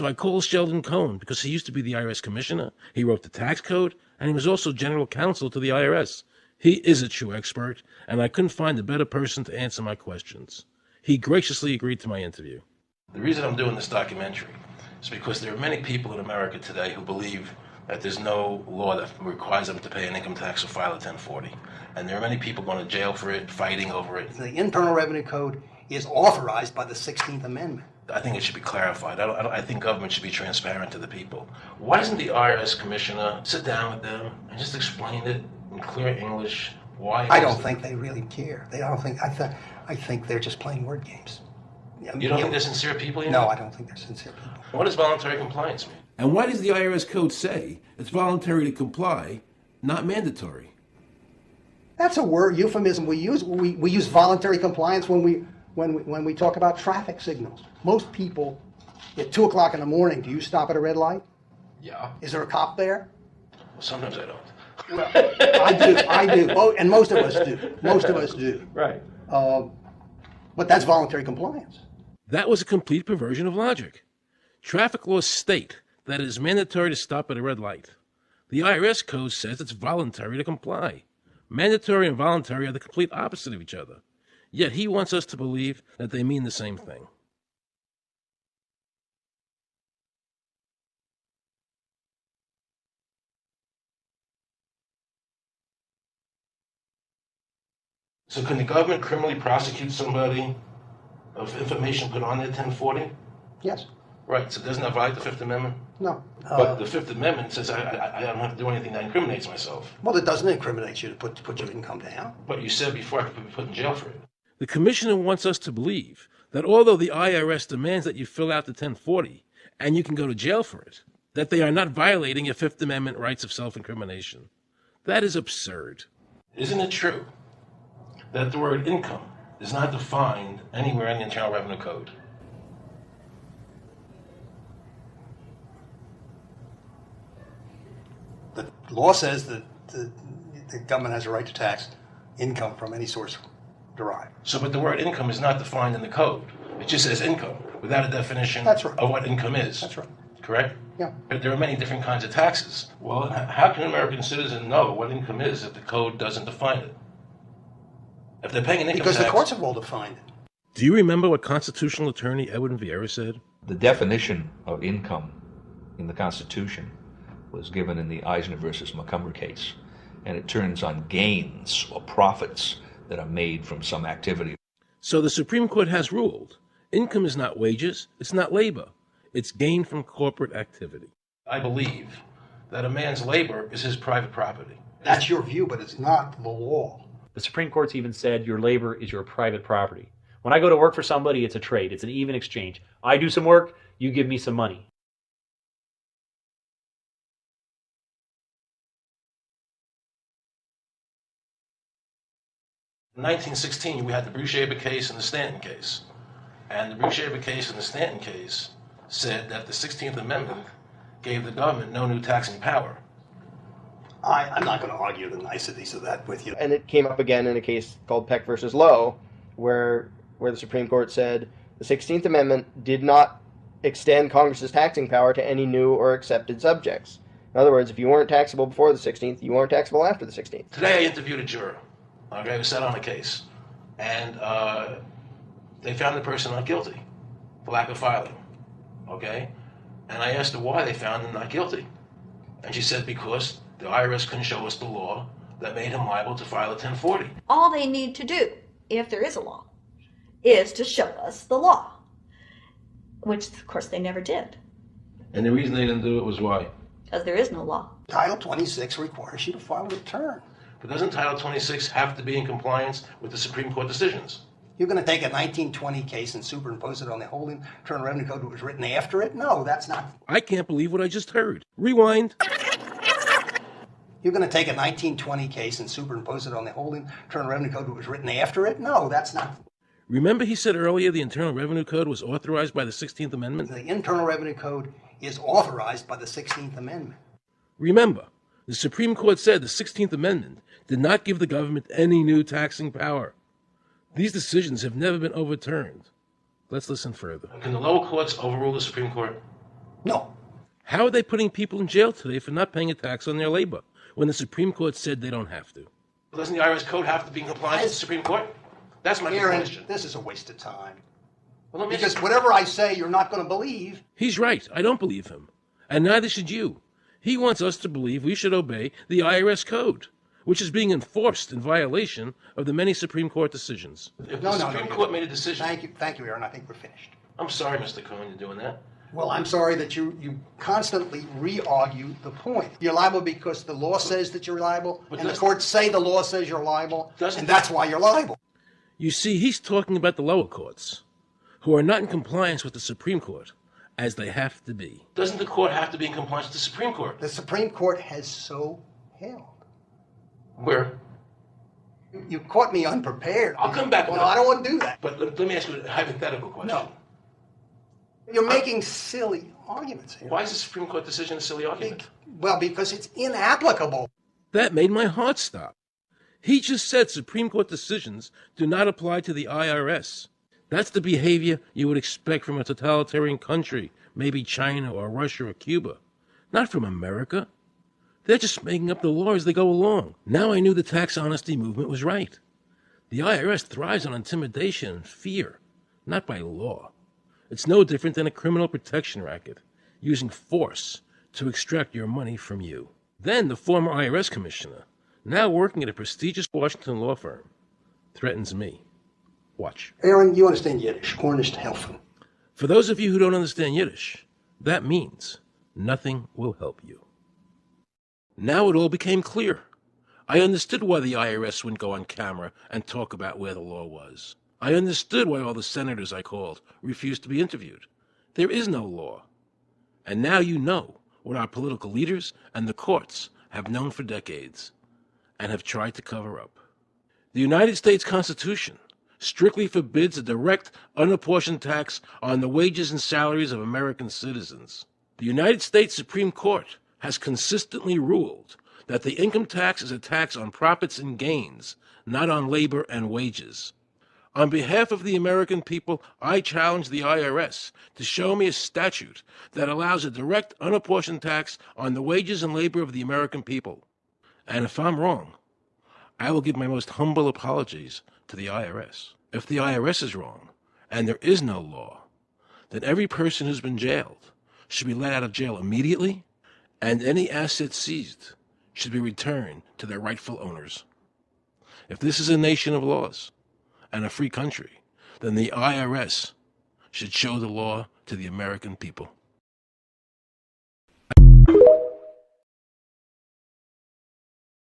So I called Sheldon Cohen because he used to be the IRS commissioner. He wrote the tax code, and he was also general counsel to the IRS. He is a true expert, and I couldn't find a better person to answer my questions. He graciously agreed to my interview. The reason I'm doing this documentary is because there are many people in America today who believe that there's no law that requires them to pay an income tax or file a 1040. And there are many people going to jail for it, fighting over it. The Internal Revenue Code is authorized by the 16th Amendment. I think it should be clarified. I think government should be transparent to the people. Why doesn't the IRS commissioner sit down with them and just explain it in clear English? Why? I don't think they really care. I think they're just playing word games. You don't think they're sincere people? No, I don't think they're sincere people. What does voluntary compliance mean? And why does the IRS code say it's voluntary to comply, not mandatory? That's a word euphemism we use. We use voluntary compliance when we talk about traffic signals. Most people, at 2 o'clock in the morning, do you stop at a red light? Yeah. Is there a cop there? Well, sometimes I don't. Well, I do. Oh, and most of us do. Most of us do. Right. But that's voluntary compliance. That was a complete perversion of logic. Traffic laws state that it is mandatory to stop at a red light. The IRS code says it's voluntary to comply. Mandatory and voluntary are the complete opposite of each other. Yet he wants us to believe that they mean the same thing. So can the government criminally prosecute somebody of information put on their 1040? Yes. Right, so doesn't that violate the Fifth Amendment? No. But the Fifth Amendment says I don't have to do anything that incriminates myself. Well, it doesn't incriminate you to put your income down. But you said before I could be put in jail for it. The commissioner wants us to believe that although the IRS demands that you fill out the 1040 and you can go to jail for it, that they are not violating your Fifth Amendment rights of self-incrimination. That is absurd. Isn't it true that the word income is not defined anywhere in the Internal Revenue Code? The law says that the government has a right to tax income from any source derived. So, but the word income is not defined in the code. It just says income without a definition That's right. of what income is. That's right. Correct? Yeah. But there are many different kinds of taxes. Well, how can an American citizen know what income is if the code doesn't define it? If they're paying an income Because tax, the courts have all defined it. Do you remember what constitutional attorney Edwin Vieira said? The definition of income in the Constitution was given in the Eisner versus Macomber case, and it turns on gains or profits that are made from some activity. So the Supreme Court has ruled income is not wages, it's not labor, it's gain from corporate activity. I believe that a man's labor is his private property. That's your view, but it's not the law. The Supreme Court's even said your labor is your private property. When I go to work for somebody, it's a trade. It's an even exchange. I do some work, you give me some money. In 1916, we had the Bruce-Shaber case and the Stanton case. And the Bruce-Shaber case and the Stanton case said that the 16th Amendment gave the government no new taxing power. I'm not going to argue the niceties of that with you. And it came up again in a case called Peck versus Lowe, where the Supreme Court said the 16th Amendment did not extend Congress's taxing power to any new or accepted subjects. In other words, if you weren't taxable before the 16th, you weren't taxable after the 16th. Today I interviewed a juror, okay, who sat on a case, and they found the person not guilty for lack of filing, okay? And I asked her why they found him not guilty. And she said because the IRS couldn't show us the law that made him liable to file a 1040. All they need to do, if there is a law, is to show us the law, which of course they never did. And the reason they didn't do it was why? Because there is no law. Title 26 requires you to file a return. But doesn't Title 26 have to be in compliance with the Supreme Court decisions? You're going to take a 1920 case and superimpose it on the whole Internal Revenue Code that was written after it? No, that's not. I can't believe what I just heard. Rewind. You're going to take a 1920 case and superimpose it on the whole Internal Revenue Code that was written after it? No, that's not. Remember he said earlier the Internal Revenue Code was authorized by the 16th Amendment? The Internal Revenue Code is authorized by the 16th Amendment. Remember, the Supreme Court said the 16th Amendment did not give the government any new taxing power. These decisions have never been overturned. Let's listen further. Can the lower courts overrule the Supreme Court? No. How are they putting people in jail today for not paying a tax on their labor when the Supreme Court said they don't have to? Doesn't the IRS code have to be in compliance with the Supreme Court? That's my Aaron, question. this is a waste of time. Well, let me Because ask- whatever I say, you're not going to believe. He's right. I don't believe him. And neither should you. He wants us to believe we should obey the IRS code, which is being enforced in violation of the many Supreme Court decisions. If No, the no, Supreme no. Court made a decision... Thank you, Aaron. I think we're finished. I'm sorry, Mr. Cohen, you're doing that. Well, I'm sorry that you constantly re-argue the point. You're liable because the law says that you're liable, But and the doesn't- courts say the law says you're liable, Doesn't- and that's why you're liable. You see, he's talking about the lower courts, who are not in compliance with the Supreme Court, as they have to be. Doesn't the court have to be in compliance with the Supreme Court? The Supreme Court has so held. Where? You caught me unprepared. I'll come back. Well, I don't want to do that. But let me ask you a hypothetical question. No. You're making silly arguments here. Why is the Supreme Court decision a silly argument? Well, because it's inapplicable. That made my heart stop. He just said Supreme Court decisions do not apply to the IRS. That's the behavior you would expect from a totalitarian country, maybe China or Russia or Cuba. Not from America. They're just making up the law as they go along. Now I knew the tax honesty movement was right. The IRS thrives on intimidation and fear, not by law. It's no different than a criminal protection racket, using force to extract your money from you. Then the former IRS commissioner, now working at a prestigious Washington law firm, threatens me. Watch. Aaron, you understand Yiddish. Cornish helfen. For those of you who don't understand Yiddish, that means nothing will help you. Now it all became clear. I understood why the IRS wouldn't go on camera and talk about where the law was. I understood why all the senators I called refused to be interviewed. There is no law. And now you know what our political leaders and the courts have known for decades and have tried to cover up. The United States Constitution strictly forbids a direct, unapportioned tax on the wages and salaries of American citizens. The United States Supreme Court has consistently ruled that the income tax is a tax on profits and gains, not on labor and wages. On behalf of the American people, I challenge the IRS to show me a statute that allows a direct, unapportioned tax on the wages and labor of the American people. And if I'm wrong, I will give my most humble apologies to the IRS. If the IRS is wrong, and there is no law, then every person who's been jailed should be let out of jail immediately, and any assets seized should be returned to their rightful owners. If this is a nation of laws and a free country, then the IRS should show the law to the American people.